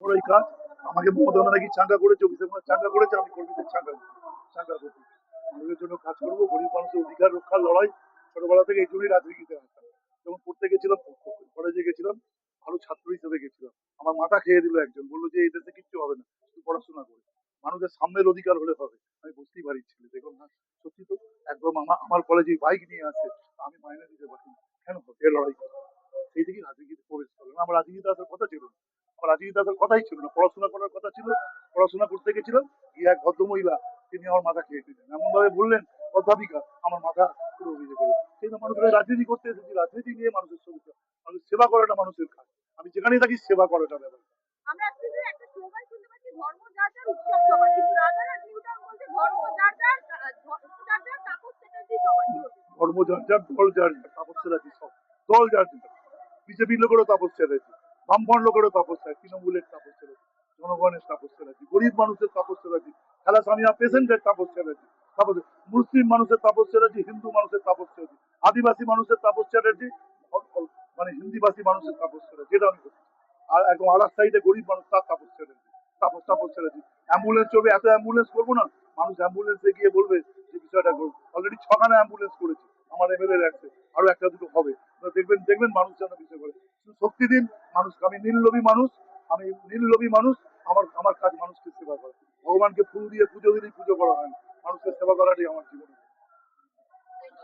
করাই কাজ। আমাকে মমতা ব্যানার্জি চাঙ্গা করেছে, অভিষেক ব্যানার্জি চাঙ্গা করেছে, আমি কর্মীদের চাঙ্গা করছি। মানুষের জন্য কাজ করবো, গরিব মানুষের অধিকার রক্ষার লড়াই ছোটবেলা থেকে এই জন্যই রাজনীতিতে আসতাম। যখন পড়তে গেছিলাম, কলেজে গেছিলাম, ভালো ছাত্র হিসেবে গেছিলাম। আমার মাথা খেয়ে দিল একজন, বললো যে এই দেশে কিচ্ছু হবে না, শুধু পড়াশোনা করে মানুষের সামনের অধিকার হলে হবে। আমি বুঝতেই পারি ছেলে, দেখুন না, সত্যি তো একদম আমার কলেজে বাইক নিয়ে আসে, আমি মাইনে দিতে পারি না, কেন হবে এ লড়াই করে? সেই থেকেই রাজনীতিতে প্রবেশ করলাম। আমার রাজনীতিতে আসার কথা ছিল না, আমার রাজনীতিতে আসার কথাই ছিল না, পড়াশোনা করার কথা ছিল। পড়াশোনা করতে গেছিলাম, গিয়ে এক ভদ্রমহিলা, তিনি আমার মাথা খেয়ে দিলেন, এমন ভাবে বললেন, অধ্যাপিকা, আমার মাথা পুরো ভিজে গেল। সেই তো মানুষের রাজনীতি করতে এসেছি, রাজনীতি নিয়ে মানুষের সুবিধা, মানুষ সেবা করাটা মানুষের কাজ। আমি যেখানেই থাকি সেবা করাটা ব্যাপার। আমরা আজকে একটা স্লোগান শুনতে পাচ্ছি, ধর্ম যার যার উৎসব সবার, কিন্তু রাজারহাট নিউটাউন বলছে ধর্ম যার যার তাপস চ্যাটার্জি সবার। ধর্ম যার যার, দল যার যার, তাপস চ্যাটার্জি সব দল যার যার। বিজেপির লোকেরও তাপস চ্যাটার্জি, বামফ্রন্ট লোকেরও তাপস চ্যাটার্জি, তৃণমূলের তাপস চ্যাটার্জি, জনগণের তাপস চ্যাটার্জি, গরিব মানুষের তাপস চ্যাটার্জি, থ্যালাসেমিয়া পেশেন্টের তাপস চ্যাটার্জি, তাপস, মুসলিম মানুষের তাপস চ্যাটার্জি, হিন্দু মানুষের তাপস চ্যাটার্জি, আদিবাসী মানুষের তাপস চ্যাটার্জি, মানে হিন্দিভাষী মানুষের তাপস চ্যাটার্জি, যেটা আমি করছি। আর একদম আর এক সাইডে গরিব মানুষ, তার তাপস চ্যাটার্জি, তাপস চ্যাটার্জি। অ্যাম্বুলেন্স চলবে, এত অ্যাম্বুলেন্স করবো না, মানুষ অ্যাম্বুলেন্সে গিয়ে বলবে যে বিষয়টা করবো। অলরেডি 6খানা অ্যাম্বুলেন্স করেছি, আমার এমএলএ রাখছে, আরো একটা দুটো হবে। দেখবেন দেখবেন মানুষ যেন বিষয় করে শক্তি দিন মানুষকে। আমি নীললোভী মানুষ, আমি নীললোভী মানুষ। আমার আমার কাজ মানুষকে সেবা করা। ভগবানকে ফুল দিয়ে পুজো দিলেই পুজো করা হয় না, মানুষের সেবা করাটাই আমার জীবন।